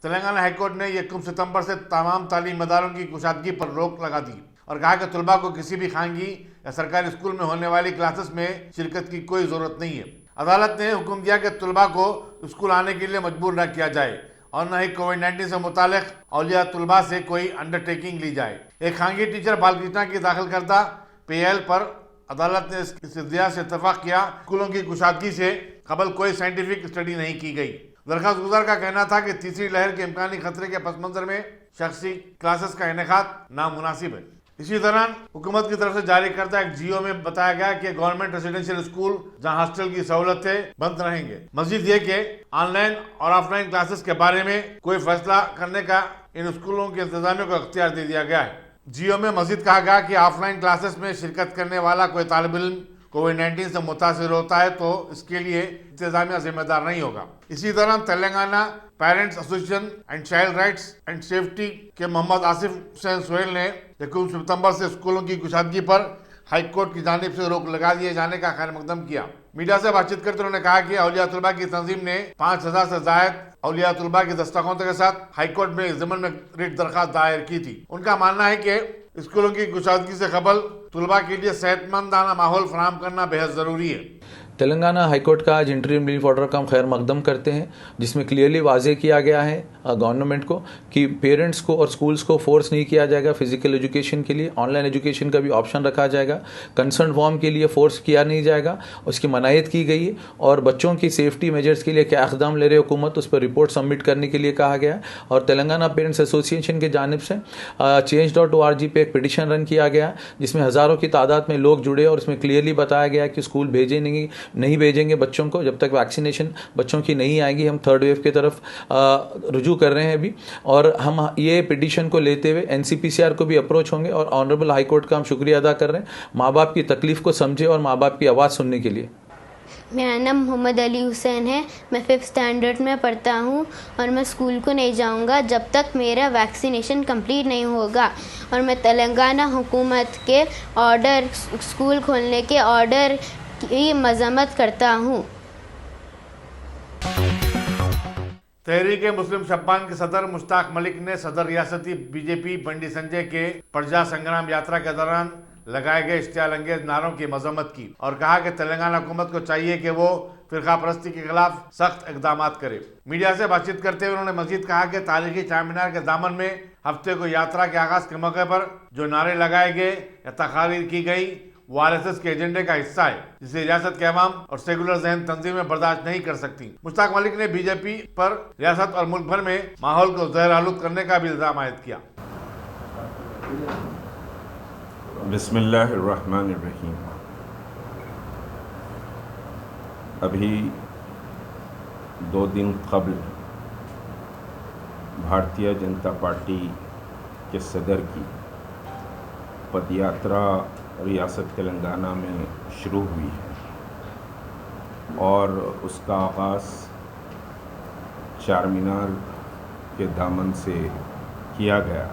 Telangana high court ने 1 सितंबर से तमाम तालीम इदारों की कुशादगी पर रोक लगा दी और कहा कि तलबा को किसी भी खानगी या सरकारी स्कूल में होने वाली क्लासेस में शिरकत की कोई जरूरत नहीं है। अदालत ने हुक्म दिया कि तलबा को स्कूल आने के लिए मजबूर न किया जाए और न ही कोविड-19 से मुतालिक औलिया तलबा से कोई अंडरटेकिंग ली जाए। एक खानगी टीचर बालकृष्णा की दाखिल करदा पीएल पर अदालत ने इस इद्दिया से इत्तफाक किया। स्कूलों की कुशादगी से कबल कोई साइंटिफिक स्टडी नहीं की गई। दरखास्त गुजार का कहना था कि तीसरी लहर के इम्कानी खतरे के पस मंजर में शख्सी क्लासेस का इनेकाद नामुनासिब है। इसी दौरान हुकूमत की तरफ से जारी करदा एक जीओ में बताया गया कि गवर्नमेंट रेसिडेंशियल स्कूल जहां हॉस्टल की सहूलतें बंद रहेंगे। मजीद ये कि ऑनलाइन और ऑफलाइन क्लासेस के बारे में कोई फैसला करने का इन स्कूलों के इंतजामिया को अख्तियार दे दिया गया है। जीओ में मजीद कहा गया कि ऑफलाइन क्लासेस में शिरकत करने वाला कोई तालिब इल्म कोविड-19 से मुतासिर होता है तो इसके लिए इंतजामिया जिम्मेदार नहीं होगा। इसी दौरान Telangana parents association and child rights and safety के मोहम्मद आसिफ हुसैन सोहेल ने 1 सितंबर से स्कूलों की कुशादगी पर हाईकोर्ट की जानिब से रोक लगा दिए जाने का खैर मकदम किया। मीडिया से बातचीत करते उन्होंने कहा कि औलिया तलबा की तंजीम ने 5000 से जायद औलिया तलबा की दस्तखतों के साथ हाईकोर्ट में इस ज़मन में रिट दरख्वास्त दायर की थी। उनका मानना है कि स्कूलों की कुशादगी से कबल तलबा के लिए सेहतमंदाना माहौल फराहम करना बेहद ज़रूरी है। तेलंगाना हाईकोर्ट का आज इंटरिम रिलीफ ऑर्डर का हम खैर मकदम करते हैं, जिसमें क्लियरली वाजे किया गया है गवर्नमेंट को कि पेरेंट्स को और स्कूल्स को फोर्स नहीं किया जाएगा फिजिकल एजुकेशन के लिए। ऑनलाइन एजुकेशन का भी ऑप्शन रखा जाएगा। कंसर्न फॉर्म के लिए फोर्स किया नहीं जाएगा, उसकी मनाहियत की गई है। और बच्चों की सेफ्टी मेजर्स के लिए क्या इक़दाम ले रही हुकूमत, उस पर रिपोर्ट सबमिट करने के लिए कहा गया है। और तेलंगाना पेरेंट्स एसोसिएशन की जानिब से change.org पे एक पिटिशन रन किया गया, जिसमें हज़ारों की तादाद में लोग जुड़े और इसमें क्लियरली बताया गया कि स्कूल नहीं भेजेंगे बच्चों को जब तक वैक्सीनेशन बच्चों की नहीं आएगी। हम थर्ड वेव की तरफ रुजू कर रहे हैं अभी, और हम ये पिटीशन को लेते हुए एनसीपीसीआर को भी अप्रोच होंगे और ऑनरेबल हाई कोर्ट का हम शुक्रिया अदा कर रहे हैं माँ बाप की तकलीफ को समझे और माँ बाप की आवाज़ सुनने के लिए। मेरा नाम मोहम्मद अली हुसैन है। मैं 5th स्टैंडर्ड में पढ़ता हूँ और मैं स्कूल को नहीं जाऊँगा जब तक मेरा वैक्सीनेशन कंप्लीट नहीं होगा। और मैं तेलंगाना हुकूमत के ऑर्डर, स्कूल खोलने के ऑर्डर की मजम्मत करता हूँ। तहरीक मुस्लिम शब्बान के सदर मुश्ताक मलिक ने सदर रियासती बीजेपी बंडी संजय के प्रजा संग्राम यात्रा के दौरान लगाए गए इश्तियाल अंगेज नारों की मजम्मत की और कहा कि तेलंगाना हुकूमत को चाहिए कि वो फिरका परस्ती के खिलाफ सख्त इकदाम करे। मीडिया से बातचीत करते हुए उन्होंने मजीद कहा कि तारीखी चार मीनार के दामन में हफ्ते को यात्रा के आगाज के मौके पर जो नारे लगाए गए या तकारीर की गई वो आरएसएस के एजेंडे का हिस्सा है, जिसे रियासत के अवाम और सेकुलर जहन तंजीमें बर्दाश्त नहीं कर सकती। मुश्ताक मलिक ने बीजेपी पर रियासत और मुल्क भर में माहौल को जहर आलूद करने का भी इल्जाम आयद किया। बिस्मिल्लाहिर्रहमानिर्रहीम। अभी 2 दिन कबल भारतीय जनता पार्टी के सदर की पदयात्रा रियासत तेलंगाना में शुरू हुई है और उसका आगाज़ चार मीनार के दामन से किया गया।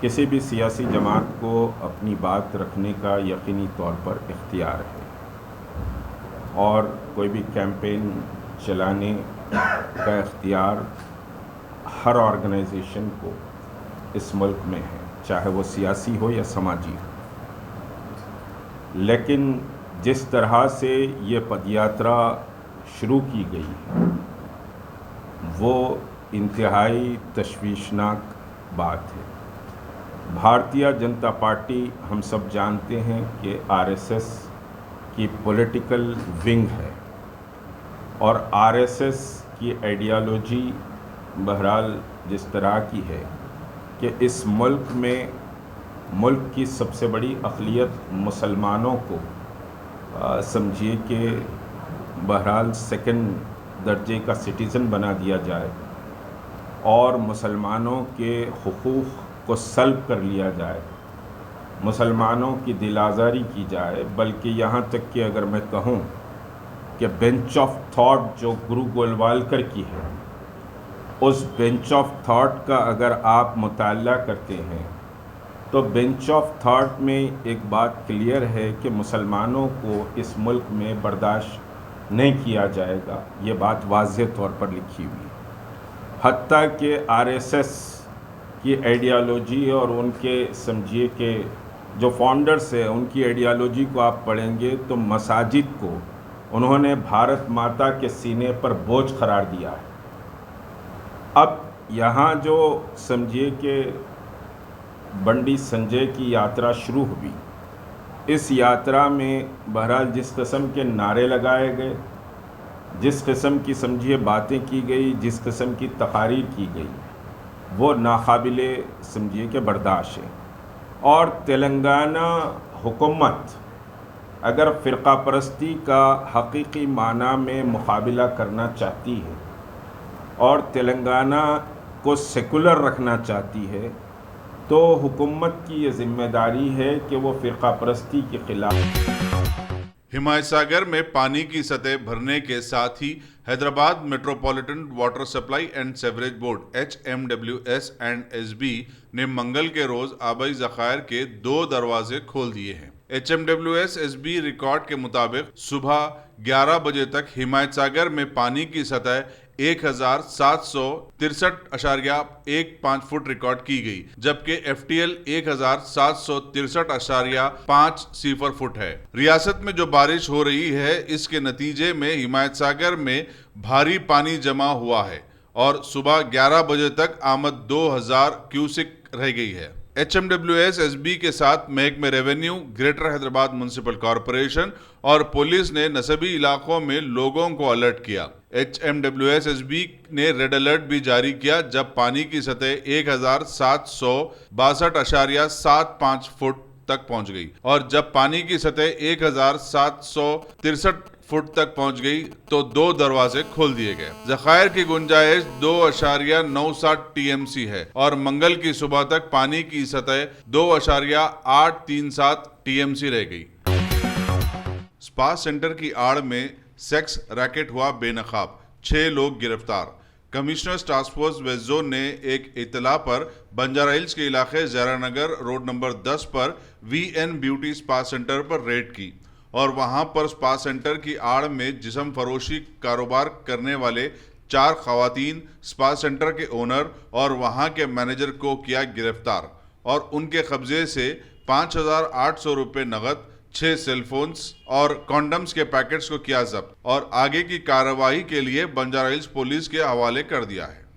किसी भी सियासी जमात को अपनी बात रखने का यकीनी तौर पर इख्तियार है और कोई भी कैंपेन चलाने का इख्तियार हर ऑर्गेनाइजेशन को इस मुल्क में है, चाहे वो सियासी हो या समाजी हो। लेकिन जिस तरह से ये पदयात्रा शुरू की गई है वो इंतहाई तशवीशनाक बात है। भारतीय जनता पार्टी हम सब जानते हैं कि आरएसएस की पॉलिटिकल विंग है और आरएसएस की आइडियोलॉजी बहरहाल जिस तरह की है कि इस मुल्क में मुल्क की सबसे बड़ी अक़लियत मुसलमानों को समझिए कि बहरहाल सेकंड दर्जे का सिटीज़न बना दिया जाए और मुसलमानों के हुकूक़ को सल्ब कर लिया जाए, मुसलमानों की दिल आज़ारी की जाए। बल्कि यहाँ तक कि अगर मैं कहूँ कि बेंच ऑफ थॉट जो गुरु गोलवालकर की है, उस बेंच ऑफ थॉट का अगर आप मुताला करते हैं तो बेंच ऑफ थॉट में एक बात क्लियर है कि मुसलमानों को इस मुल्क में बर्दाश्त नहीं किया जाएगा। ये बात वाज़ेह तौर पर लिखी हुई है। हत्ता के आरएसएस की आइडियालॉजी और उनके समझिए कि जो फाउंडर्स हैं उनकी आइडियालॉजी को आप पढ़ेंगे तो मसाजिद को उन्होंने भारत माता के सीने पर बोझ करार दिया है। अब यहाँ जो समझिए कि बंडी संजय की यात्रा शुरू हुई, इस यात्रा में बहरहाल जिस किस्म के नारे लगाए गए, जिस किस्म की समझिए बातें की गई, जिस किस्म की तकारीर की गई, वो नाकाबिले समझिए कि बर्दाश्त है। और तेलंगाना हुकूमत अगर फ़िरका परस्ती का हकीकी माना में मुकाबला करना चाहती है और तेलंगाना को सेकुलर रखना चाहती है, तो हुकूमत की ये जिम्मेदारी है कि वो फ़िरका परस्ती के ख़िलाफ़। हिमायत सागर में पानी की सतह भरने के साथ ही Hyderabad metropolitan water supply and sewerage board HMWS&SB ने मंगल के रोज आबई ज़खायर के 2 दरवाजे खोल दिए हैं। HMWS&SB रिकॉर्ड के मुताबिक सुबह 11 बजे तक हिमायत सागर में पानी की सतह 1763.15 फुट रिकॉर्ड की गई, जबकि FTL 1763.50 फुट है। रियासत में जो बारिश हो रही है, इसके नतीजे में हिमायत सागर में भारी पानी जमा हुआ है और सुबह 11 बजे तक आमद 2000 क्यूसिक रह गई है। HMWS&SB के साथ महकमे revenue, greater Hyderabad municipal corporation और पुलिस ने नसबी इलाकों में लोगों को अलर्ट किया। HMWS&SB ने रेड अलर्ट भी जारी किया जब पानी की सतह 1762.75 फुट तक पहुंच गई और जब पानी की सतह 1763 फुट तक पहुंच गई तो 2 दरवाजे खोल दिए गए। ज़खायर की गुंजाइश 2.97 TMC है और मंगल की सुबह तक पानी की सतह 2.837 TMC रह गई। स्पा सेंटर की आड़ में सेक्स रैकेट हुआ बेनकाब, 6 लोग गिरफ्तार। Commissioners task force west zone ने एक इतला पर बंजारा हिल्स के इलाके ज़रानगर रोड नंबर 10 पर VN ब्यूटी स्पा सेंटर पर रेड की और वहां पर स्पा सेंटर की आड़ में जिस्म फरोशी कारोबार करने वाले 4 खवातीन, स्पा सेंटर के ओनर और वहां के मैनेजर को किया गिरफ्तार और उनके कब्जे से 5,800 रुपये नगद, 6 सेलफोन्स और कॉन्डम्स के पैकेट्स को किया जब्त और आगे की कार्रवाई के लिए बंजारा हिल्स पुलिस के हवाले कर दिया है।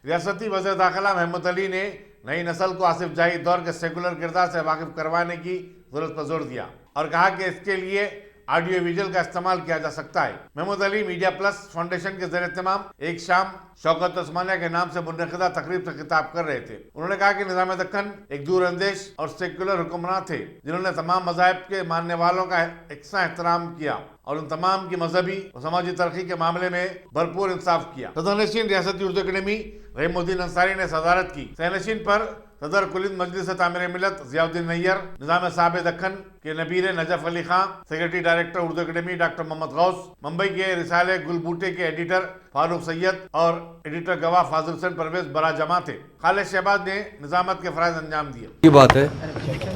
रियासती वज़ीर दाखिला महमूद अली ने नई नस्ल को आसिफ जाही दौर के सेकुलर किरदार से वाकिफ करवाने की जरूरत पर जोर दिया और कहा कि इसके लिए ऑडियो विजुअल का इस्तेमाल किया जा सकता है। Mahmood Ali media plus foundation के ज़रिए तमाम एक शाम शौकत उस्मानिया के नाम से मुनक़िदा तकरीब से खिताब कर रहे थे। उन्होंने कहा कि निज़ाम दक्कन एक दूरअंदेश और सेकुलर हुक्मरान थे जिन्होंने तमाम मज़ाहिब के मानने वालों का यकसा एहतराम किया और उन तमाम की मजहबी और समाजी तरक्की के मामले में भरपूर इंसाफ किया। सदरनशीन रियासती उर्दू अकेडमी रहीमुद्दीन अंसारी ने सदारत की। सहनशीन पर सदर कुलिंद मजलिस तामीर मिलत ज़ियाउद्दीन नैयर, निज़ाम साहिब दक्कन के नबीर Najaf Ali Khan, secretary director Urdu academy doctor Mohammad Ghaus, Mumbai के रिसाले गुलबूटे के एडिटर फारूक सैयद और एडिटर गवाह फाजिल हुसैन परवेज बरा जमा थे। खालिद शहबाज ने निजामत के फ़राइज़ अंजाम दिए। ये बात है,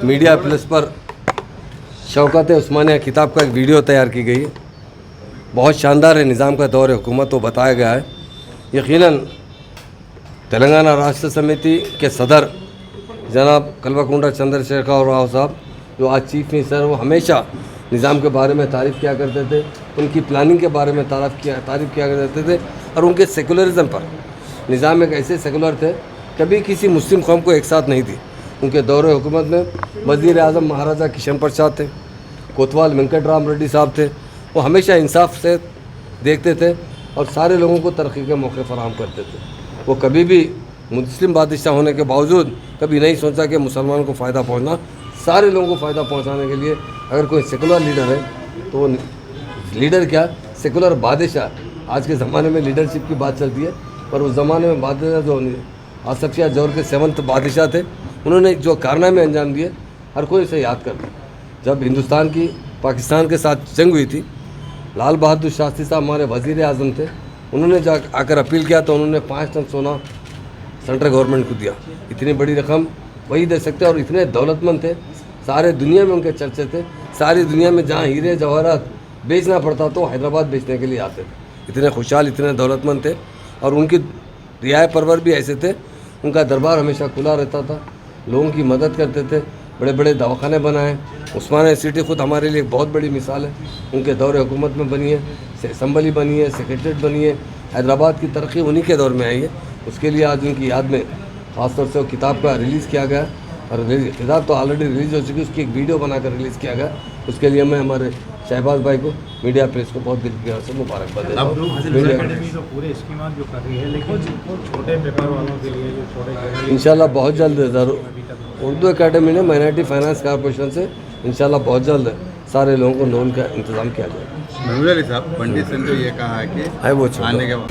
मीडिया प्लस पर शौकत उस्मानिया किताब का एक वीडियो तैयार की गई है, बहुत शानदार है। निज़ाम का दौर हुकूमत को बताया गया है। यकीनन तेलंगाना राष्ट्र समिति के सदर जनाब कल्वाकुंडा चंद्रशेखर राव साहब, जो आज चीफ मिनिस्टर, वो हमेशा निज़ाम के बारे में तारीफ़ किया करते थे, उनकी प्लानिंग के बारे में तारीफ़ किया करते थे और उनके सेकुलरिज्म पर। निज़ाम एक ऐसे सेकुलर थे, कभी किसी मुस्लिम कौम को एक साथ नहीं दी। उनके दौर हुकूमत में वज़ीर आज़म महाराजा किशन प्रसाद थे, कोतवाल वेंकट राम रेड्डी साहब थे। वो हमेशा इंसाफ से देखते थे और सारे लोगों को तरक्की के मौके फराहम करते थे। वो कभी भी मुस्लिम बादशाह होने के बावजूद कभी नहीं सोचा कि मुसलमानों को फ़ायदा पहुंचना, सारे लोगों को फ़ायदा पहुंचाने के लिए अगर कोई सेकुलर लीडर है तो वो लीडर क्या, सेकुलर बादशाह। आज के ज़माने में लीडरशिप की बात चलती है, पर उस ज़माने में बादशाह जो आसिफ शाह दौर के 7th बादशाह थे, उन्होंने जो कारनामे अंजाम दिए हर कोई इसे याद करता। जब हिंदुस्तान की पाकिस्तान के साथ जंग हुई थी, लाल बहादुर शास्त्री साहब हमारे वज़ीर आज़म थे, उन्होंने जा आकर अपील किया तो उन्होंने 5 टन सोना सेंट्रल गवर्नमेंट को दिया। इतनी बड़ी रकम वही दे सकते और इतने दौलतमंद थे, सारे दुनिया में उनके चर्चे थे। सारी दुनिया में जहाँ हीरे जवाहरात बेचना पड़ता तो हैदराबाद बेचने के लिए आते थे। इतने खुशहाल, इतने दौलतमंद थे। और उनके रियाय परवर भी ऐसे थे, उनका दरबार हमेशा खुला रहता था, लोगों की मदद करते थे, बड़े बड़े दवाखाने बनाए। उस्मानिया सिटी खुद हमारे लिए एक बहुत बड़ी मिसाल है, उनके दौर हुकूमत में बनी है, असम्बली बनी है, सेक्रेटरीट बनी है। हैदराबाद की तरक्की उन्हीं के दौर में आई है। उसके लिए आज उनकी याद में ख़ासतौर से वो किताब का रिलीज़ किया गया और किताब तो ऑलरेडी रिलीज़ हो चुकी है, उसकी एक वीडियो बनाकर रिलीज़ किया गया। उसके लिए मैं हमारे शहबाज भाई को, मीडिया प्रेस को बहुत दिल की से मुबारकबाद देता हूँ। तो पूरे स्कीमात जो कर रही है, लेकिन छोटे पेपर वालों के लिए जो छोटे इंशाल्लाह बहुत जल्द ज़रूर उर्दू एकेडमी ने माइनॉरिटी फाइनेंस कॉर्पोरेशन से इंशाल्लाह बहुत जल्द सारे लोगों को लोन का इंतज़ाम किया जाएगा। महमूद अली साहब, पंडित ने तो ये कहा है कि है वो आने के बाद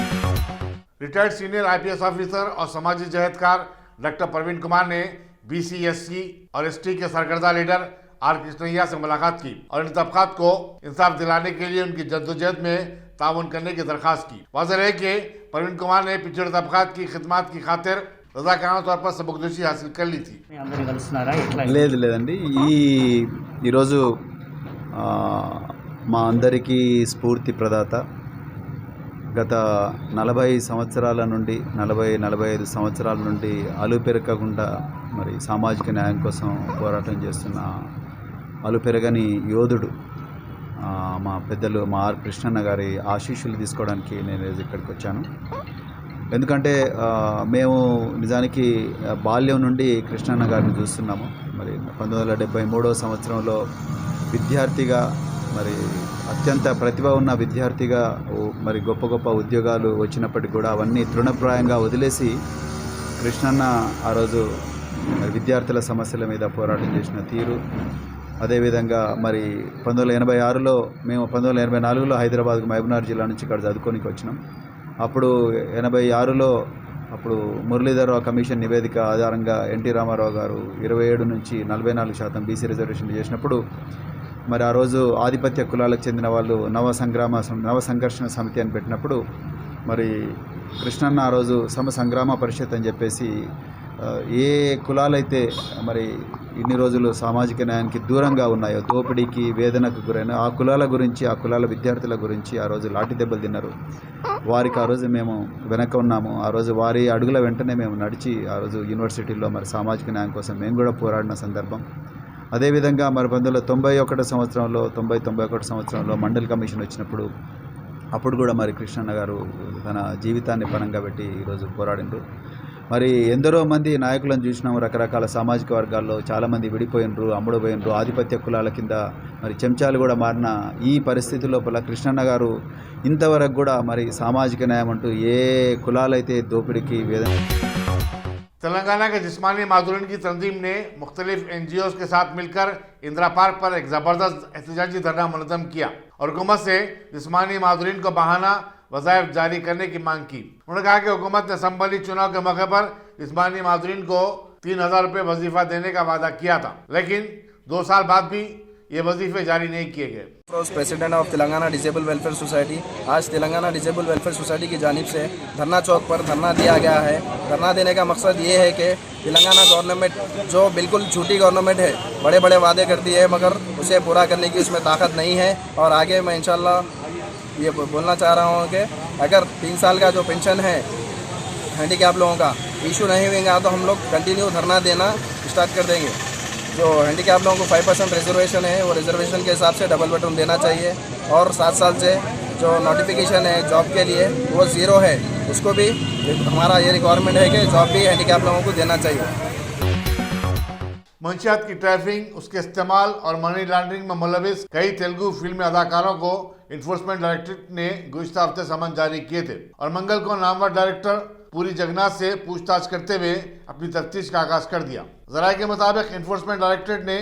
रिटायर्ड सीनियर आईपीएस ऑफिसर और समाजी जहदकार डॉक्टर प्रवीण कुमार ने BC/SC और ST के सरकर्दा लीडर R कृष्णैया से मुलाकात की और इन तबकात को इंसाफ दिलाने के लिए उनकी जद्दोजहद में ताउन करने की दरख्वास्त की। वाज़ेह है कि प्रवीण कुमार ने पिछड़े तबकात की खिदमत की खातिर रज़ाकाराना तौर पर सबकदोशी हासिल कर ली थी। లేదండి ఈరోజు మా అందరికీ స్ఫూర్తి ప్రదాత గత 40 సంవత్సరాల నుండి 45 సంవత్సరాల నుండి అలుపెరగకుండా మరి సామాజిక న్యాయం కోసం పోరాటం చేస్తున్న అలుపెరగని యోధుడు మా పెద్దలు మా ఆర్ కృష్ణన్న గారి ఆశీస్సులు తీసుకోవడానికి నేను ఇక్కడికి వచ్చాను. ఎందుకంటే మేము నిజానికి బాల్యం నుండి కృష్ణన్న గారిని చూస్తున్నాము. మరి 1973వ సంవత్సరంలో విద్యార్థిగా మరి అత్యంత ప్రతిభ ఉన్న విద్యార్థిగా మరి గొప్ప గొప్ప ఉద్యోగాలు వచ్చినప్పటికీ కూడా అవన్నీ తృణప్రాయంగా వదిలేసి కృష్ణన్న ఆ రోజు విద్యార్థుల సమస్యల మీద పోరాటం చేసిన తీరు, అదేవిధంగా మరి 1986లో మేము 1984లో హైదరాబాద్కు మహబూబ్నగర్ జిల్లా నుంచి ఇక్కడ చదువుకోనికి వచ్చినాం. అప్పుడు 86లో అప్పుడు మురళీధరరావు కమిషన్ నివేదిక ఆధారంగా ఎన్టీ రామారావు గారు 27 నుంచి 44% BC రిజర్వేషన్ చేసినప్పుడు మరి ఆ రోజు ఆధిపత్య కులాలకు చెందిన వాళ్ళు నవ సంఘర్షణ సమితి అని పెట్టినప్పుడు మరి కృష్ణన్న ఆ రోజు సంగ్రామ పరిషత్ అని చెప్పేసి ఏ కులాలైతే మరి ఇన్ని రోజులు సామాజిక న్యాయానికి దూరంగా ఉన్నాయో, దోపిడీకి వేదనకు గురైన ఆ కులాల గురించి, ఆ కులాల విద్యార్థుల గురించి ఆ రోజు లాఠీ దెబ్బలు తిన్నారు. వారికి ఆ రోజు మేము వెనక ఉన్నాము. ఆ రోజు వారి అడుగుల వెంటనే మేము నడిచి ఆ రోజు యూనివర్సిటీలో మరి సామాజిక న్యాయం కోసం మేము కూడా పోరాడిన సందర్భం. అదేవిధంగా మరి 1991 సంవత్సరంలో 91 సంవత్సరంలో మండల్ కమిషన్ వచ్చినప్పుడు అప్పుడు కూడా మరి కృష్ణన్న గారు తన జీవితాన్ని పణంగా పెట్టి ఈరోజు పోరాడినరు. మరి ఎందరో మంది నాయకులను చూసినాము, రకరకాల సామాజిక వర్గాల్లో చాలామంది విడిపోయినరు, అమ్ముడుపోయినరు, ఆధిపత్య కులాల కింద మరి చెంచాలు కూడా మారిన ఈ పరిస్థితి లోపల కృష్ణన్న గారు ఇంతవరకు కూడా మరి సామాజిక న్యాయం అంటూ ఏ కులాలైతే దోపిడీకి వేదన. तेलंगाना के जिस्मानी माजूरीन की तंजीम ने मुख्तलिफ NGOs के साथ मिलकर इंदिरा पार्क पर एक ज़बरदस्त एहतजाजी धरना मुनज़्ज़म किया और हुकूमत से जिस्मानी माजूरीन को बहाना वज़ाइफ जारी करने की मांग की। उन्होंने कहा कि हुकूमत ने असम्बली चुनाव के मौके पर जिस्मानी माजूरीन को 3000 रुपये वजीफ़ा देने का वादा किया था, लेकिन 2 साल बाद भी ये वजीफे जारी नहीं किए गए। President of Telangana disable welfare society, आज तेलंगाना डिसेबल वेलफेयर सोसाइटी की जानिब से धरना चौक पर धरना दिया गया है। धरना देने का मकसद ये है कि तेलंगाना गवर्नमेंट जो बिल्कुल झूठी गवर्नमेंट है, बड़े बड़े वादे करती है मगर उसे पूरा करने की उसमें ताकत नहीं है। और आगे मैं इंशाल्लाह ये बोलना चाह रहा हूँ कि अगर 3 साल का जो पेंशन है हैंडीकैप लोगों का इशू नहीं होगा तो हम लोग कंटिन्यू धरना देना स्टार्ट कर देंगे। जो हैंडीकैप लोगों को 5% रिजर्वेशन है वो रिजर्वेशन के हिसाब से डबल बटन देना चाहिए। और 7 साल से जो नोटिफिकेशन है जॉब के लिए वो 0 है, उसको भी हमारा ये रिक्वायरमेंट है कि जॉब भी हैंडीकैप लोगों को देना चाहिए। मंशियात की ट्रैफिकिंग, उसके इस्तेमाल और मनी लॉन्ड्रिंग में मुलविस कई तेलुगु फिल्मी अदाकारों को इन्फोर्समेंट डायरेक्टरेट ने गुज़िश्ता हफ्ते समन जारी किए थे और मंगल को नामवर डायरेक्टर पूरी जगन्नाथ से पूछताछ करते हुए अपनी तफ्तीश का आगाज कर दिया। ज़राए के मुताबिक इन्फोर्समेंट डायरेक्टरेट ने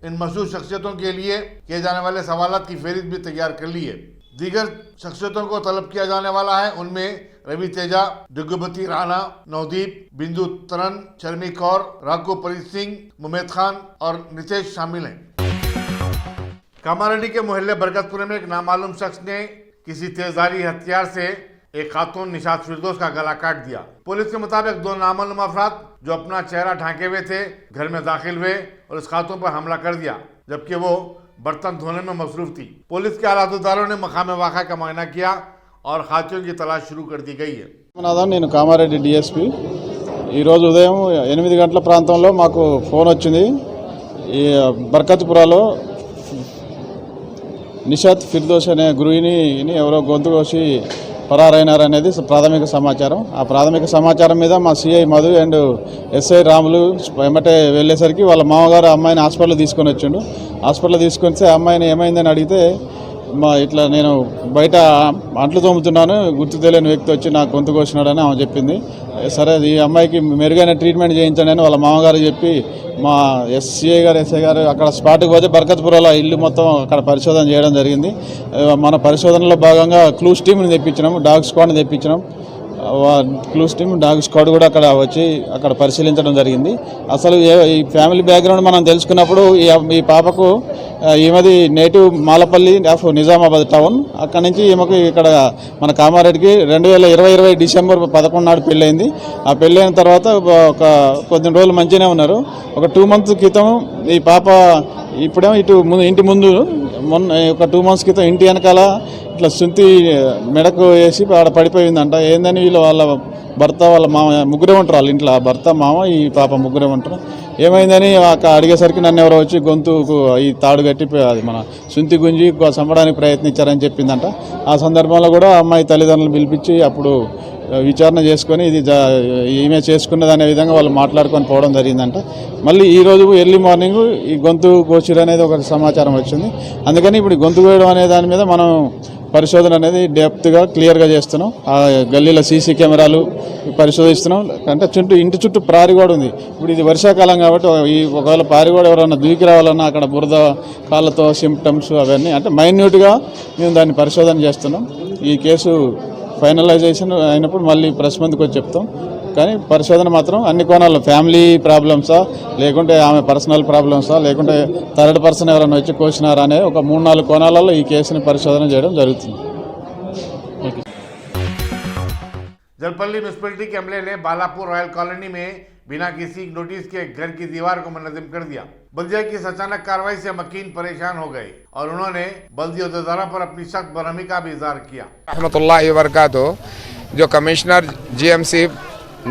इन मशहूर शख्सियतों के लिए किए जाने वाले सवालात की फहरिस्त भी तैयार कर ली है। दीगर शख्सियतों को तलब किया जाने वाला है, उनमें रवि तेजा, डिग्गुबती राणा, नवदीप, बिंदु तरन, शर्मी कौर, राघो प्रीत सिंह, मुमेद खान और नितेश शामिल हैं। कामारेड्डी के मोहल्ले बरकतपुर में एक नामालूम शख्स ने किसी तेजधारी हथियार से एक खातून निशात फिरदौस का गला काट दिया। पुलिस के मुताबिक 2 नामालूम अफराद जो अपना चेहरा ढांके हुए थे घर में दाखिल हुए और इस खातून पर हमला कर दिया, जबकि वो बर्तन धोने में मसरूफ थी। पुलिस के आलादारों ने मकाम वाक़ा का मुआयना किया और खातियों की तलाश शुरू कर दी गई है। నేను కామారెడ్డి డిఎస్పి ఈరోజు ఉదయం 8 గంటల ప్రాంతంలో మాకు ఫోన్ వచ్చింది. ఈ బర్కత్పురాలో నిషాద్ ఫిర్దోస్ అనే గృహిణిని ఎవరో గొంతు కోసి పరారైనారనేది ప్రాథమిక సమాచారం. ఆ ప్రాథమిక సమాచారం మీద మా CI Madhu and SI Ramulu వెంబటే వెళ్ళేసరికి వాళ్ళ మామగారు అమ్మాయిని హాస్పిటల్ తీసుకొని వచ్చిండు. హాస్పిటల్ తీసుకొని వస్తే అమ్మాయిని ఏమైందని అడిగితే ఇట్లా నేను బయట అంట్లు తోముతున్నాను, గుర్తు తెలియని వ్యక్తి వచ్చి నాకు గొంతు కోసినాడని ఆమె చెప్పింది. సరే ఈ అమ్మాయికి మెరుగైన ట్రీట్మెంట్ చేయించండి అని వాళ్ళ మామగారు చెప్పి మా ఎస్ఐ గారు అక్కడ స్పాట్కి పోతే బర్కత్పురాలో ఇల్లు మొత్తం అక్కడ పరిశోధన చేయడం జరిగింది. మన పరిశోధనలో భాగంగా క్లూస్ టీమ్ని తెప్పించినాం, డాగ్ స్క్వాడ్ని తెప్పించినాం. క్లూస్ టీమ్ డాగ్ స్క్వాడ్ కూడా అక్కడ వచ్చి అక్కడ పరిశీలించడం జరిగింది. అసలు ఈ ఫ్యామిలీ బ్యాక్గ్రౌండ్ మనం తెలుసుకున్నప్పుడు ఈ పాపకు ఈమెది native Malapalli of Nizamabad town. అక్కడి నుంచి ఈమెకు ఇక్కడ మన కామారెడ్డికి 2020 డిసెంబర్ 11 నాడు పెళ్ళయింది. ఆ పెళ్ళైన తర్వాత ఒక కొద్ది రోజులు మంచిగానే ఉన్నారు. ఒక 2 months క్రితం ఈ పాప ఇప్పుడేమో ఇంటి ముందు ఒక 2 months క్రితం ఇంటి వెనకాల ఇట్లా సుంతి మెడకు వేసి ఆడ పడిపోయిందంట. ఏందని వీళ్ళు వాళ్ళ భర్త వాళ్ళ మామ ముగ్గురే ఉంటారు, వాళ్ళ ఇంట్లో భర్త మామ ఈ పాప ముగ్గురే ఉంటారు. ఏమైందని అడిగేసరికి నన్ను ఎవరో వచ్చి గొంతుకు ఈ తాడు కట్టి మన సుంతి గుంజి చంపడానికి ప్రయత్నించారని చెప్పిందంట. ఆ సందర్భంలో కూడా అమ్మాయి తల్లిదండ్రులు పిలిపించి అప్పుడు విచారణ చేసుకొని ఇది ఈమె చేసుకున్నది అనే విధంగా వాళ్ళు మాట్లాడుకొని పోవడం జరిగిందంట. మళ్ళీ ఈరోజు ఎర్లీ మార్నింగ్ ఈ గొంతు కోసిరు అనేది ఒక సమాచారం వచ్చింది. అందుకని ఇప్పుడు గొంతు కోయడం అనే దాని మీద మనం పరిశోధన అనేది డెప్త్గా క్లియర్గా చేస్తున్నాం. ఆ గల్లీలో సీసీ కెమెరాలు పరిశోధిస్తున్నాం. అంటే ఇంటి చుట్టూ పారిగోడ ఉంది. ఇప్పుడు ఇది వర్షాకాలం కాబట్టి ఒకవేళ పారిగోడ ఎవరైనా దూకి రావాలన్నా అక్కడ బురద కాళ్ళతో సిమ్టమ్స్ అవన్నీ అంటే మైన్యూట్గా మేము దాన్ని పరిశోధన చేస్తున్నాం. ఈ కేసు ఫైనలైజేషన్ అయినప్పుడు మళ్ళీ ప్రెస్ ముందుకు వచ్చి చెప్తాం. కానీ పరిశోధన మాత్రం అన్ని కోణాల్లో ఫ్యామిలీ ప్రాబ్లమ్సా లేకుంటే ఆమె పర్సనల్ ప్రాబ్లమ్సా లేకుంటే థర్డ్ పర్సన్ ఎవరైనా వచ్చి కోసినారా అనే ఒక 3-4 కోణాలలో ఈ కేసుని పరిశోధన చేయడం జరుగుతుంది. जलपल्ली म्यूनसिपैलिटी के अमले ने बालापुर रॉयल कॉलोनी में बिना किसी नोटिस के घर की दीवार को मुनज़्ज़म कर दिया। बल्दिया की इस अचानक कार्रवाई से मकीन परेशान हो गए और उन्होंने बल्दी अहदेदारों पर अपनी सख्त बरहमी का भी इज़हार किया। रहमतुल्लाहि व बरकातुहू जो कमिश्नर जीएमसी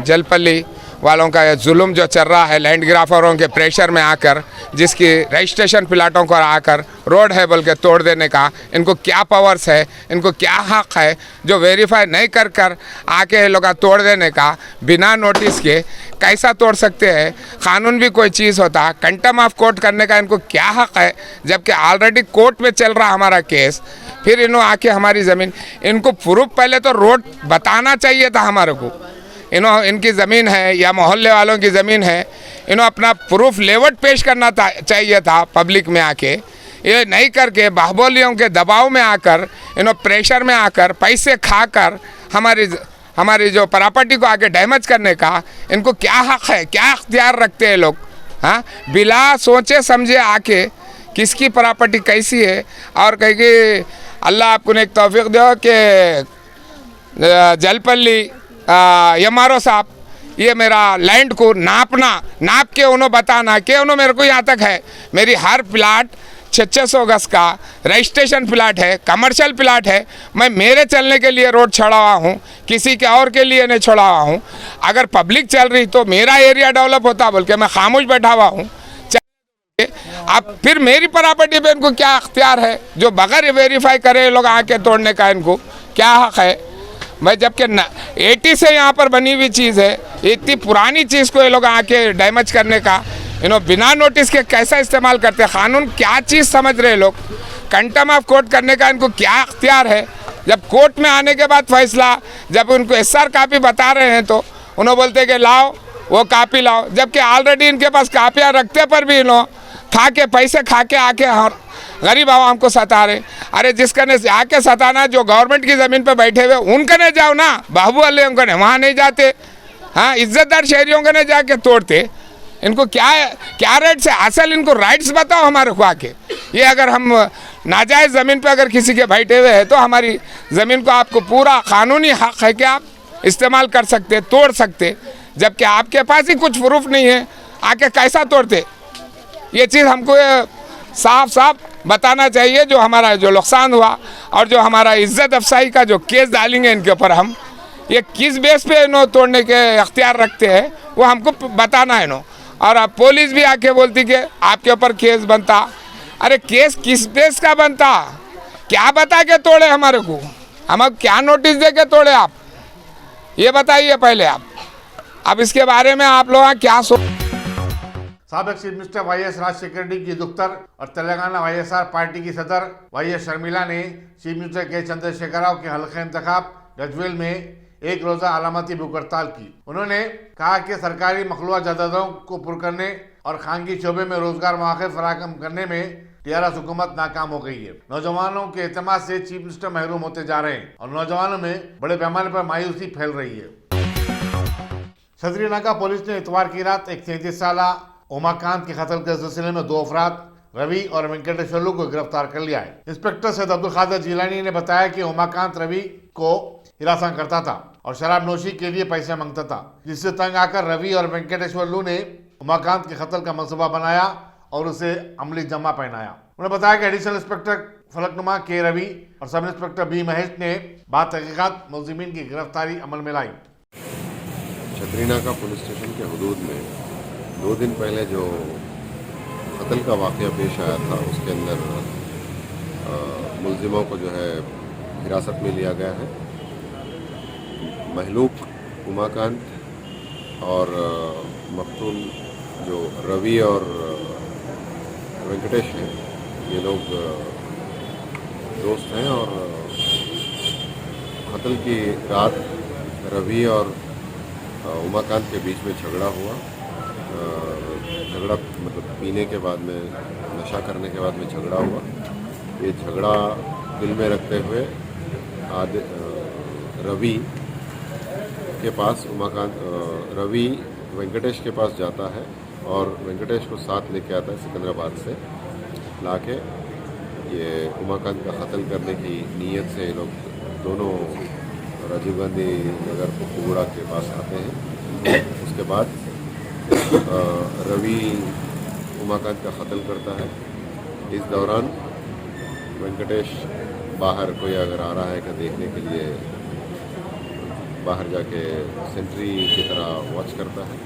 जलपल्ली वालों का यह जुल्म जो चल रहा है लैंड ग्राफरों के प्रेशर में आकर, जिसकी रजिस्ट्रेशन प्लाटों को आकर रोड है बोल के तोड़ देने का, इनको क्या पावर्स है, इनको क्या हक है जो वेरीफाई नहीं कर आके लोग तोड़ देने का बिना नोटिस के कैसा तोड़ सकते हैं? कानून भी कोई चीज़ होता, कंटेम्प्ट ऑफ कोर्ट करने का इनको क्या हक है? जबकि ऑलरेडी कोर्ट में चल रहा हमारा केस, फिर इन्होंने आके हमारी ज़मीन, इनको प्रूफ पहले तो रोड बताना चाहिए था हमारे को। इनकी ज़मीन है या मोहल्ले वालों की ज़मीन है, इन्होंने अपना प्रूफ लेवट पेश करना चाहिए था पब्लिक में आके। ये नहीं करके बाहुबलियों के दबाव में आकर, इन्होंने प्रेशर में आकर पैसे खाकर हमारी जो प्रॉपर्टी को आगे डैमेज करने का इनको क्या हक है, क्या अख्तियार रखते हैं लोग? हाँ, बिला सोचे समझे आके किसकी प्रॉपर्टी कैसी है और कहेगी अल्लाह आपको एक तौफीक दो कि जलपल्ली MRO साहब ये मेरा लैंड को नाप के उन्होंने बताना कि उन्होंने मेरे को यहाँ तक है, मेरी हर प्लाट 600 गज का रजिस्ट्रेशन प्लाट है, कमर्शियल प्लाट है, मैं मेरे चलने के लिए रोड छोड़ा हुआ हूँ, किसी के और के लिए नहीं छोड़ा हुआ हूँ। अगर पब्लिक चल रही तो मेरा एरिया डेवलप होता बोल के मैं खामोश बैठा हुआ हूँ। अब फिर मेरी प्रॉपर्टी पे इनको क्या अख्तियार है जो बगैर वेरीफाई करे लोग आके तोड़ने का, इनको क्या हक है? मैं जबकि 80 से यहाँ पर बनी हुई चीज़ है, इतनी पुरानी चीज़ को ये लोग आके डैमेज करने का इन्होंने बिना नोटिस के कैसा इस्तेमाल करते हैं? कानून क्या चीज़ समझ रहे लोग? कंटेम्प्ट ऑफ कोर्ट करने का इनको क्या अख्तियार है? जब कोर्ट में आने के बाद फैसला, जब उनको SR कापी बता रहे हैं तो उन्होंने बोलते कि लाओ वो कापी लाओ, जबकि ऑलरेडी इनके पास कापियाँ रखते पर भी इन्होंने पैसे खा के आके गरीब आवाम को सता रहे। अरे जिसका ने आके सताना जो गवर्नमेंट की ज़मीन पे बैठे हुए उनका ने जाओ ना, बाहुबलियों को ने वहाँ नहीं जाते। हाँ, इज्जतदार शहरियों को ने जाके तोड़ते। इनको क्या राइट्स है? असल इनको राइट्स बताओ हमारे को आके। ये अगर हम नाजायज़ ज़मीन पे अगर किसी के बैठे हुए हैं तो हमारी ज़मीन को आपको पूरा कानूनी हक है कि आप इस्तेमाल कर सकते, तोड़ सकते, जबकि आपके पास ही कुछ प्रूफ नहीं है, आके कैसा तोड़ते? ये चीज़ हमको साफ बताना चाहिए जो हमारा जो नुकसान हुआ और जो हमारा इज्जत अफसाई का जो केस डालेंगे इनके ऊपर हम, ये किस बेस पे इन्हों तोड़ने के अख्तियार रखते हैं वो हमको बताना है नो। और अब पुलिस भी आके बोलती कि आपके ऊपर केस बनता। अरे केस किस बेस का बनता? क्या बता के तोड़े हमारे को? हम क्या नोटिस दे के तोड़े आप? ये बताइए पहले आप। अब इसके बारे में आप लोग क्या साबिक chief minister YS Rajasekhar Reddy की दुख्तर और तेलंगाना वाईएसआर पार्टी की सदर वाईएस शर्मिला ने चीफ मिनिस्टर के चंद्रशेखर राव के हल्के इंतखाब गजवेल में एक रोजा अलामती भूख हड़ताल की। उन्होंने कहा कि सरकारी मखलूआ जायदादों को पुर करने और खानगी शोबे में रोजगार मौके फराहम करने में टीआरएस हुकूमत नाकाम हो गई है। नौजवानों के एतमाद से चीफ मिनिस्टर महरूम होते जा रहे हैं और नौजवानों में बड़े पैमाने पर मायूसी फैल रही है। छतरी नाका पुलिस ने इतवार की रात एक 33 साल उमाकांत के कत्ल के सिलसिले में 2 अफराद रवि और वेंकटेश्वरलू को गिरफ्तार कर लिया है। इंस्पेक्टर सैयद अब्दुल कादिर जिलानी ने बताया कि उमाकांत रवि को हिरासत करता था और शराब नोशी के लिए पैसे मांगता था, जिससे तंग आकर रवि और वेंकटेश्वरलू ने उमाकांत के कत्ल का मंसूबा बनाया और उसे अमली जमा पहनाया। उन्होंने बताया कि एडिशनल इंस्पेक्टर फलकनुमा के रवि और सब इंस्पेक्टर बी महेश ने बाद तहकीकात मुलजिमीन की गिरफ्तारी अमल में लाई। छतरी नाका पुलिस स्टेशन के हदूद में 2 दिन पहले जो कत्ल का वाक़या पेश आया था, उसके अंदर मुलजिमों को जो है हिरासत में लिया गया है। महलूक उमाकांत और मकतूल जो रवि और वेंकटेश हैं, ये लोग दोस्त हैं और कत्ल की रात रवि और उमाकांत के बीच में झगड़ा हुआ। झगड़ा मतलब पीने के बाद में, नशा करने के बाद में झगड़ा हुआ। ये झगड़ा दिल में रखते हुए रवि के पास रवि वेंकटेश के पास जाता है और वेंकटेश को साथ लेके आता है सिकंदराबाद से लाके ये उमाकांत का कत्ल करने की नीयत से लोग दोनों राजीव गांधी नगर कुगड़ा के पास आते हैं। उसके बाद रवि उमाकांत का कत्ल करता है। इस दौरान वेंकटेश बाहर कोई अगर आ रहा है क्या देखने के लिए बाहर जाके सेंट्री की तरह वॉच करता है।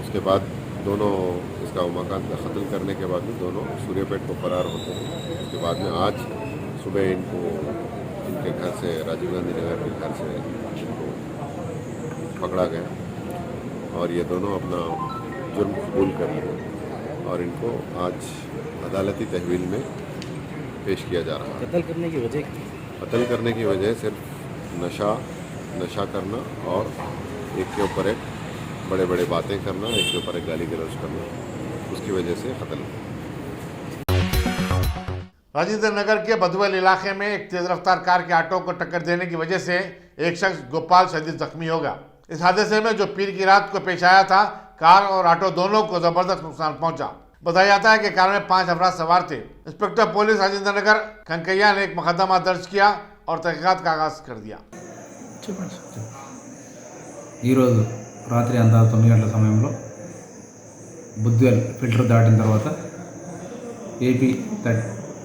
उसके बाद दोनों इसका उमाकांत का कत्ल करने के बाद में दोनों सूर्यापेट को फरार होते हैं। उसके बाद में आज सुबह इनको इनके घर से, राजीव गांधी नगर के घर से इनको पकड़ा गया और ये दोनों अपना जुर्म कबूल कर लिए और इनको आज अदालती तहवील में पेश किया जा रहा है। कत्ल करने की वजह कत्ल करने की वजह सिर्फ नशा करना और एक के ऊपर एक बड़े बड़े बातें करना, एक के ऊपर एक गाली गलौज करना, उसकी वजह से कत्ल। राजेंद्र नगर के बदवेल इलाके में एक तेज रफ्तार कार के ऑटो को टक्कर देने की वजह से एक शख्स गोपाल शदीद जख्मी हो गया। इस हादसे में जो पीर की रात को पेश आया था, कार और ऑटो दोनों को जबरदस्त नुकसान पहुंचा। बताया जाता है कि कार में 5 अफराद सवार थे। इंस्पेक्टर पुलिस राजेंद्र नगर खनकैया ने एक मुकदमा दर्ज किया और तहकीकात का आगाज कर दिया। ఈరోజు రాత్రి అంతా 9 గంటల సమయంలో బుద్వేల్ ఫిల్టర్ దాటిన తర్వాత ఏపీ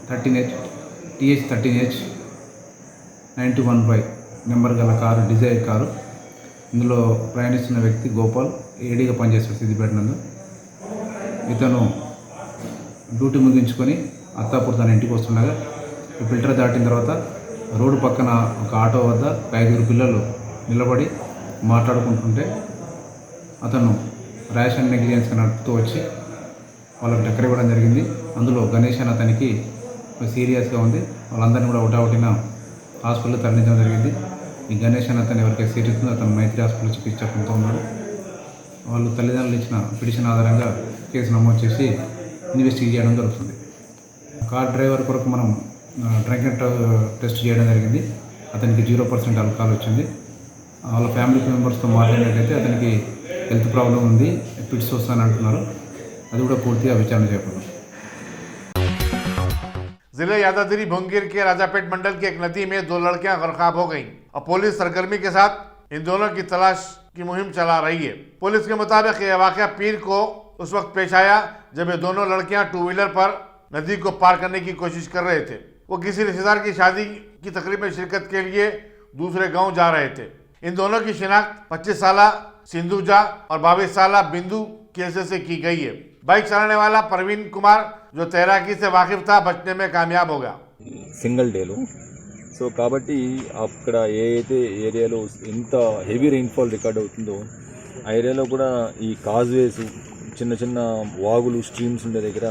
13H TH13H 91 నెంబర్ గల కారు, డిజైర్ కారు, ఇందులో ప్రయాణిస్తున్న వ్యక్తి గోపాల్ ఏడీగా పనిచేస్తాడు సిద్దిపేట నందు. ఇతను డ్యూటీ ముగించుకొని అత్తాపూర్ తన ఇంటికి వస్తుండగా ఈ ఫిల్టర్ దాటిన తర్వాత రోడ్డు పక్కన ఒక ఆటో వద్ద 5 పిల్లలు నిలబడి మాట్లాడుకుంటుంటే అతను ర్యాష్ అండ్ నెగ్లిజెన్స్గా నడుపుతూ వచ్చి వాళ్ళకి టక్కర్ ఇవ్వడం జరిగింది. అందులో గణేష్ అని అతనికి సీరియస్గా ఉంది. వాళ్ళందరినీ కూడా ఒకటిన హాస్పిటల్ తరలించడం జరిగింది. ఈ గణేష్ అని అతను ఎవరికైతే సీరియస్ ఉందో అతను మైత్రి హాస్పిటల్ చికిత్స పొందుతూ ఉన్నాడు. వాళ్ళు తల్లిదండ్రులు ఇచ్చిన పిటిషన్ ఆధారంగా కేసు నమోదు చేసి ఇన్వెస్టిగేట్ చేయడం జరుగుతుంది. కార్ డ్రైవర్ కొరకు మనం డ్రంక్ అండ్ టెస్ట్ చేయడం జరిగింది. అతనికి 0% ఆల్కహాల్ వచ్చింది. వాళ్ళ ఫ్యామిలీ మెంబర్స్తో మాట్లాడినట్లయితే అతనికి హెల్త్ ప్రాబ్లం ఉంది, ఫిట్స్ వస్తాయని అంటున్నారు. అది కూడా పూర్తిగా విచారణ చేపడతాం. जिले यादाद्री भोंगीर के राजापेट मंडल की एक नदी में 2 लड़कियां गरकाब हो गईं और पुलिस सरगर्मी के साथ इन दोनों की तलाश की मुहिम चला रही है। पुलिस के मुताबिक यह वाकया पीर को उस वक्त पेश आया जब ये दोनों लड़कियां 2 व्हीलर पर नदी को पार करने की कोशिश कर रहे थे। वो किसी रिश्तेदार की शादी की तकरीब में शिरकत के लिए दूसरे गांव जा रहे थे। इन दोनों की शिनाख्त 25 साला सिंधुजा और 22 साला बिंदु केसे से की गई है। बाइक चलाने वाला प्रवीण कुमार जो तैराकी से वाकिफ था बचने में कामयाब हो गया। సింగిల్ డేలో సో కాబట్టి అక్కడ ఏదైతే ఏరియాలో ఇంత హెవీ రెయిన్ఫాల్ రికార్డ్ అవుతుందో ఆ ఏరియాలో కూడా ఈ కాజ్వేస్ చిన్న చిన్న వాగులు స్ట్రీమ్స్ ఉండే దగ్గర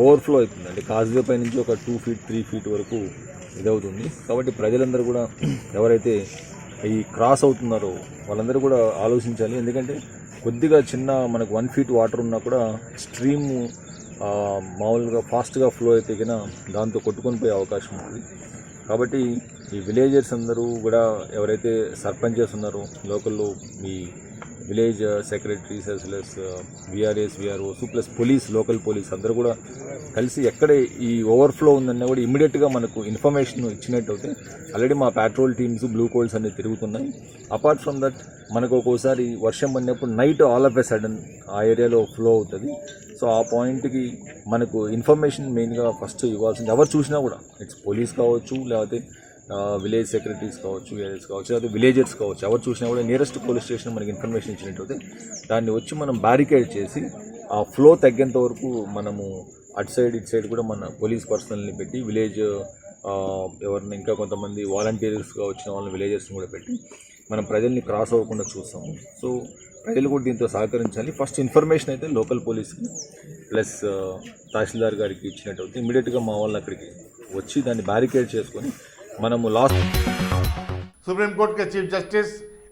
ఓవర్ఫ్లో అవుతుంది. అంటే కాజ్వే పై నుంచి ఒక 2 feet 3 feet వరకు ఇదవుతుంది. కాబట్టి ప్రజలందరూ కూడా ఎవరైతే ఈ క్రాస్ అవుతున్నారో వాళ్ళందరూ కూడా ఆలోచించాలి. ఎందుకంటే కొద్దిగా చిన్న మనకు 1 feet వాటర్ ఉన్నా కూడా స్ట్రీమ్ మామూలుగా ఫాస్ట్గా ఫ్లో అయితే కన్నా దాంతో కొట్టుకొని పోయే అవకాశం ఉంది. కాబట్టి ఈ విలేజర్స్ అందరూ కూడా ఎవరైతే సర్పంచెస్ ఉన్నారో లోకల్లో ఈ village secretaries as well as VRAs VROs plus police local police అందరూ కూడా కలిసి ఎక్కడ ఈ ఓవర్ఫ్లో ఉందన్నా కూడా ఇమ్మీడియట్గా మనకు ఇన్ఫర్మేషన్ ఇచ్చినట్టు అయితే ఆల్రెడీ మా పెట్రోల్ టీమ్స్ బ్లూ కోల్స్ అన్ని తిరుగుతున్నాయి. అపార్ట్ ఫ్రమ్ దట్ మనకు ఒక్కోసారి వర్షం పడినప్పుడు night all of a sudden ఆ ఏరియాలో ఫ్లో అవుతుంది. సో ఆ పాయింట్కి మనకు ఇన్ఫర్మేషన్ మెయిన్గా ఫస్ట్ ఇవ్వాల్సింది. ఎవరు చూసినా కూడా ఇట్స్ పోలీస్ కావచ్చు, లేకపోతే విలేజ్ సెక్రటరీస్ కావచ్చు, విఆర్ఎస్ కావచ్చు, లేకపోతే విలేజర్స్ కావచ్చు, ఎవరు చూసినా కూడా నియరెస్ట్ పోలీస్ స్టేషన్ మనకి ఇన్ఫర్మేషన్ ఇచ్చినట్టయితే దాన్ని వచ్చి మనం బ్యారికేడ్ చేసి ఆ ఫ్లో తగ్గేంత వరకు మనము అటు సైడ్ ఇటు సైడ్ కూడా మన పోలీస్ పర్సనల్ని పెట్టి విలేజ్ ఎవరిని ఇంకా కొంతమంది వాలంటీర్స్గా వచ్చిన వాళ్ళని విలేజర్స్ని కూడా పెట్టి మనం ప్రజల్ని క్రాస్ అవ్వకుండా చూస్తాము. సో ప్రజలు కూడా దీంతో సహకరించాలి. ఫస్ట్ ఇన్ఫర్మేషన్ అయితే లోకల్ పోలీస్కి ప్లస్ తహసీల్దార్ గారికి ఇచ్చినట్టయితే ఇమీడియట్గా మా వాళ్ళు అక్కడికి వచ్చి దాన్ని బ్యారికేడ్ చేసుకొని మనము లాస్ట్ सुप्रीम कोर्ट के चीफ जस्टिस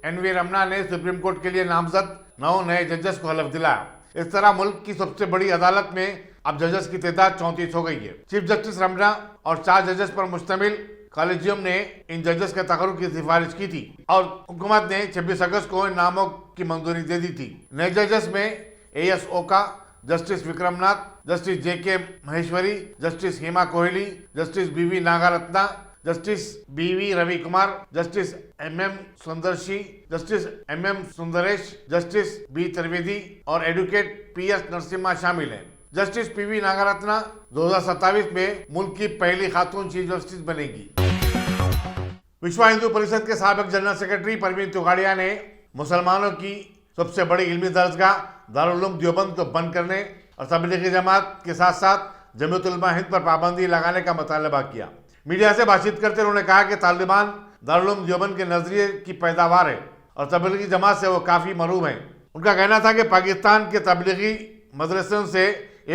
एनवी रमना ने सुप्रीम कोर्ट के लिए नामजद 9 नए जजेस को हलफ दिलाया। इस तरह मुल्क की सबसे बड़ी अदालत में अब जजेस की तादाद 34 हो गई है। चीफ जस्टिस रमना और 4 जजेस पर मुश्तमिल कॉलेजियम ने इन जजेस के तकर्रुर की सिफारिश की थी और हुकूमत ने 26 अगस्त को इन नामों की मंजूरी दे दी थी। नए जजेस में AS Oka, justice Vikramnath, justice JK Maheshwari, justice Hema Kohli, justice BV Nagarathna, justice BV Ravi Kumar, justice MM Sundarshi, justice MM Sundaresh, justice B Trivedi और एडवोकेट PS नरसिम्हा शामिल हैं। जस्टिस PV नागारत्ना 2027 में मुल्क की पहली खातून चीफ जस्टिस बनेगी। विश्व हिंदू परिषद के साबिक जनरल सेक्रेटरी परवीन तुगाड़िया ने मुसलमानों की सबसे बड़ी इल्मी दरसगाह दारुल उलूम देवबंद को बंद करने और तबलीगी जमात के साथ साथ जमीयत उलमा हिंद पर पाबंदी लगाने का मुतालबा किया। मीडिया से बातचीत करते उन्होंने कहा कि तालिबान दारुल उलूम देवबंद के नजरिए की पैदावार है और तबलीगी जमात से वो काफ़ी मरूम है। उनका कहना था कि पाकिस्तान के तबलीगी मदरसों से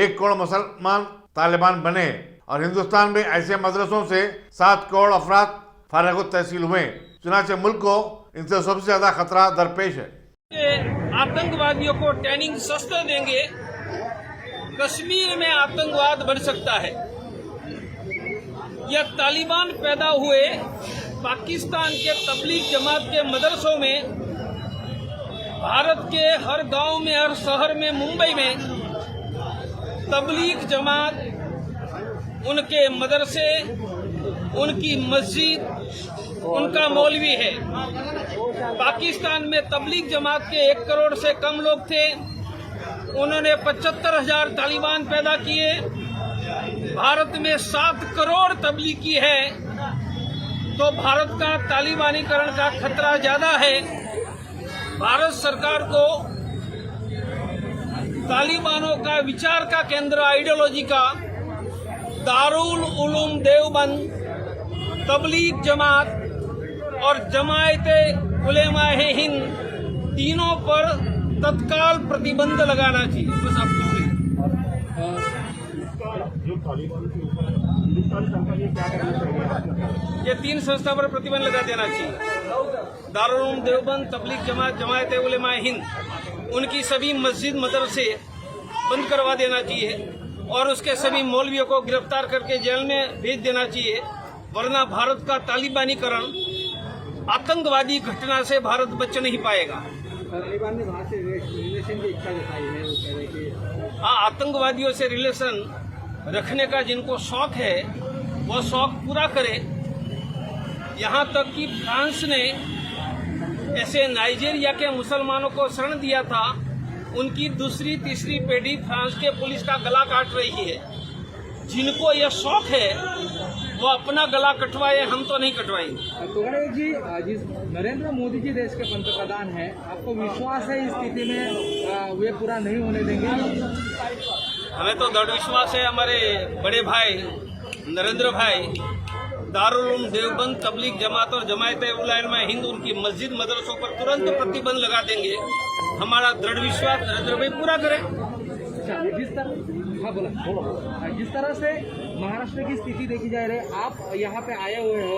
1 करोड़ मुसलमान तालिबान बने हैं और हिंदुस्तान में ऐसे मदरसों से 7 करोड़ अफराद फारग तहसील हुए। चुनाचे मुल्क को इनसे सबसे ज्यादा खतरा दरपेश है। आतंकवादियों को ट्रेनिंग शस्त्र देंगे, कश्मीर में आतंकवाद बढ़ सकता है। यह तालिबान पैदा हुए पाकिस्तान के तबलीग जमात के मदरसों में, भारत के हर गांव में, हर शहर में, मुंबई में तबलीग जमात, उनके मदरसे, उनकी मस्जिद, उनका मौलवी है। पाकिस्तान में तबलीग जमात के 1 करोड़ से कम लोग थे, उन्होंने 75,000 तालिबान पैदा किए। भारत में 7 करोड़ तबलीगी है, तो भारत का तालिबानीकरण का खतरा ज्यादा है। भारत सरकार को तालिबानों का विचार का केंद्र, आइडियोलॉजी का दारुल उलूम देवबंद, तबलीग जमात और जमायते उलेमाए हिंद तीनों पर तत्काल प्रतिबंध लगाना चाहिए। बस आप कुछ नहीं। ये 3 संस्था पर प्रतिबंध लगा देना चाहिए। दारुल उलूम देवबंद, तबलीग जमात, जमायते उलेमाए हिंद, उनकी सभी मस्जिद मदरसे बंद करवा देना चाहिए और उसके सभी मौलवियों को गिरफ्तार करके जेल में भेज देना चाहिए, वरना भारत का तालिबानीकरण आतंकवादी घटना से भारत बच नहीं पाएगा। तालिबान ने वहाँ से रिलेशन की इच्छा दिखाई है, वो कह रहे कि हाँ, आतंकवादियों से रिलेशन रखने का जिनको शौक है वो शौक पूरा करे। यहाँ तक कि फ्रांस ने ऐसे नाइजीरिया के मुसलमानों को शरण दिया था, उनकी दूसरी तीसरी पीढ़ी फ्रांस के पुलिस का गला काट रही है। जिनको ये शौक है वो अपना गला कटवाए, हम तो नहीं कटवाएंगे। तोगड़े जी, जिस नरेंद्र मोदी जी देश के पंतप्रधान हैं, आपको विश्वास है इस स्थिति में वे पूरा नहीं होने देंगे? हमें तो दृढ़ विश्वास है, हमारे बड़े भाई नरेंद्र भाई दारुल उलूम देवबंद तबलीग जमात और जमायत उलमा हिंद उनकी मस्जिद मदरसों पर तुरंत प्रतिबंध लगा देंगे। हमारा दृढ़ विश्वास नरेंद्र भाई पूरा करें। जिस तरह से महाराष्ट्र की स्थिति देखी जा रही है, आप यहाँ पे आए हुए हो,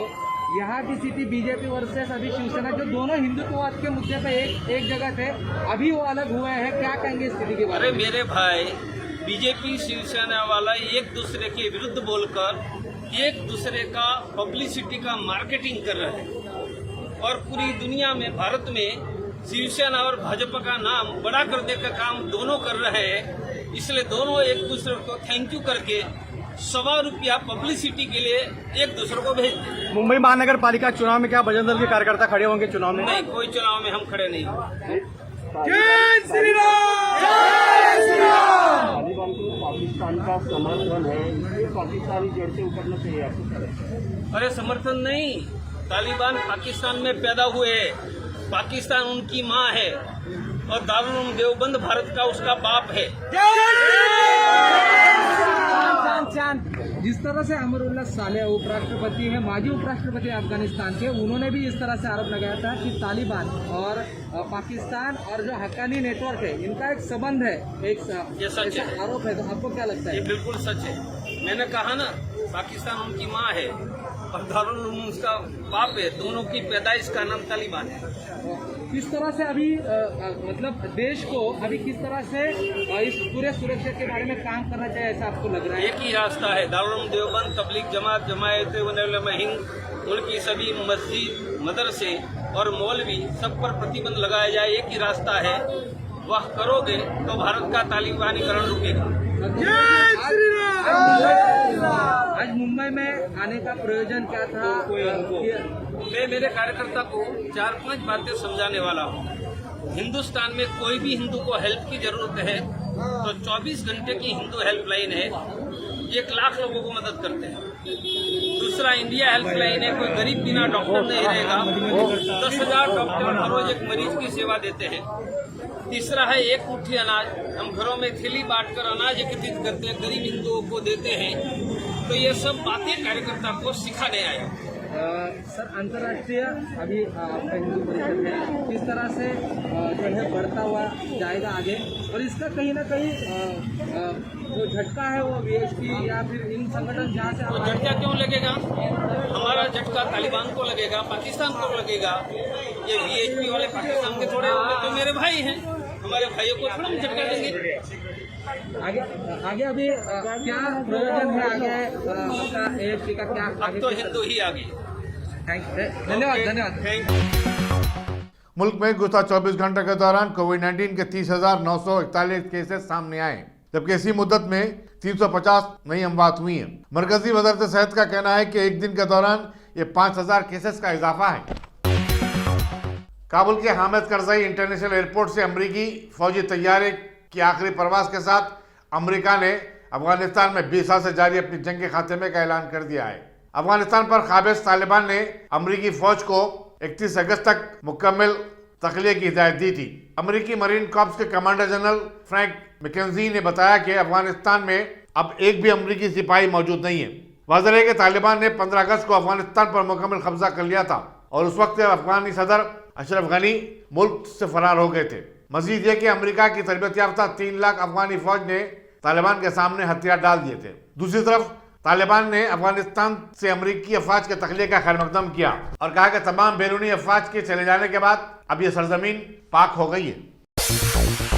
यहाँ की स्थिति बीजेपी वर्सेस अभी शिवसेना, जो दोनों हिंदुत्ववाद के मुद्दे पे एक जगह थे, अभी वो अलग हुए हैं, क्या कहेंगे स्थिति के बारे में? अरे मेरे भाई, बीजेपी शिवसेना वाला एक दूसरे के विरुद्ध बोलकर एक दूसरे का पब्लिसिटी का मार्केटिंग कर रहे हैं और पूरी दुनिया में, भारत में शिवसेना और भाजपा का नाम बड़ा कर देकर काम दोनों कर रहे हैं। इसलिए दोनों एक दूसरे को थैंक यू करके ₹100 पब्लिसिटी के लिए एक दूसरे को भेजते हैं। मुंबई महानगर पालिका चुनाव में क्या बजरंग दल के कार्यकर्ता खड़े होंगे चुनाव में? नहीं, कोई चुनाव में हम खड़े नहीं। तालिबान को पाकिस्तान का समर्थन है, इसलिए पाकिस्तानी जड़ से उतरना चाहिए आपको? अरे समर्थन नहीं, तालिबान पाकिस्तान में पैदा हुए, पाकिस्तान उनकी माँ है और दारुल उलूम देवबंद भारत का उसका बाप है। जिस तरह से अमरुल्लाह सालेह उपराष्ट्रपति हैं, माजी उपराष्ट्रपति अफगानिस्तान के, उन्होंने भी इस तरह से आरोप लगाया था कि तालिबान और पाकिस्तान और जो हक्कानी नेटवर्क है, इनका एक संबंध है, ये सच है, आरोप है। तो आपको क्या लगता है? ये बिल्कुल सच है। मैंने कहा ना, पाकिस्तान उनकी माँ है और दारुल उलूम उसका बाप है, दोनों की पैदाइश का नाम तालिबान है। किस तरह से अभी मतलब देश को अभी किस तरह से इस पूरे सुरक्षा के बारे में काम करना चाहिए, ऐसा आपको लग रहा है? एक ही रास्ता है, दारुल उलूम देवबंद तबलीग जमात जमायत उलमा हिंद, उनकी सभी मस्जिद मदरसे और मौलवी सब पर प्रतिबंध लगाया जाए। एक ही रास्ता है, वह करोगे तो भारत का तालिबानीकरण रुकेगा। आज मुंबई में आने का प्रयोजन क्या था? मैं मेरे कार्यकर्ता को 4-5 बातें समझाने वाला हूँ। हिंदुस्तान में कोई भी हिंदू को हेल्प की जरूरत है तो 24 घंटे की हिंदू हेल्पलाइन है, 1 लाख लोगों को मदद करते हैं। दूसरा इंडिया हेल्पलाइन है, कोई गरीब बिना डॉक्टर नहीं रहेगा, 10,000 डॉक्टर हर रोज एक मरीज की सेवा देते हैं। तीसरा है एक मुट्ठी अनाज, हम घरों में थैली बांटकर अनाज एकत्रित करते हैं, गरीब हिंदुओं को देते हैं। तो ये सब बातें कार्यकर्ता को सिखाने आए। सर, अंतर्राष्ट्रीय अभी आपका हिंदू परिषद है, किस तरह से जो है बढ़ता हुआ जाएगा आगे, और इसका कहीं ना कहीं जो झटका है वो वीएचपी या फिर इन संगठन जहाँ से तो झटका क्यों लगेगा? हमारा झटका तालिबान को लगेगा, पाकिस्तान को लगेगा। ये वीएचपी वाले पाकिस्तान के थोड़े तो मेरे भाई हैं, हमारे भाइयों को थोड़ा झटका देंगे। आगे अभी क्या प्रयोजन है आगे एएफसी का? क्या अब तो हिंदू ही आगे। धन्यवाद। मुल्क में गुज़श्ता 24 घंटे के दौरान कोविड-19 के 30,941 केसेस सामने आए, जबकि इसी मुद्दत में 350 नई अमवात हुई हैं। मरकजी वज़ारत सेहत का कहना है कि एक दिन के दौरान ये 5,000 केसेस का इजाफा है। काबुल के हामिद करज़ई इंटरनेशनल एयरपोर्ट से अमरीकी फौजी तैयारे की आखिरी परवाज के साथ अमेरिका ने अफगानिस्तान में 20 साल से जारी अपनी जंग के खात्मे का ऐलान कर दिया है। अफगानिस्तान पर काबिज तालिबान ने अमरीकी फौज को 31 अगस्त तक मुकम्मल तखलिए की हिदायत दी थी। अमरीकी मरीन कॉर्प्स के कमांडर जनरल फ्रैंक मैकेंजी ने बताया कि अफगानिस्तान में अब एक भी अमरीकी सिपाही मौजूद नहीं है। वाज़ेह है कि तालिबान ने 15 अगस्त को अफगानिस्तान पर मुकम्मल कब्जा कर लिया था और उस वक्त अफगानी सदर अशरफ गनी मुल्क से फरार हो गए थे। मजीद ये कि अमेरिका की तरबियत याफ्ता 3 लाख अफगानी फौज ने तालिबान के सामने हथियार डाल दिए थे। दूसरी तरफ तालिबान ने अफगानिस्तान से अमरीकी अफवाज के तखलिए का खैर मकदम किया और कहा कि तमाम बैरूनी अफवाज के चले जाने के बाद अब यह सरजमीन पाक हो गई है।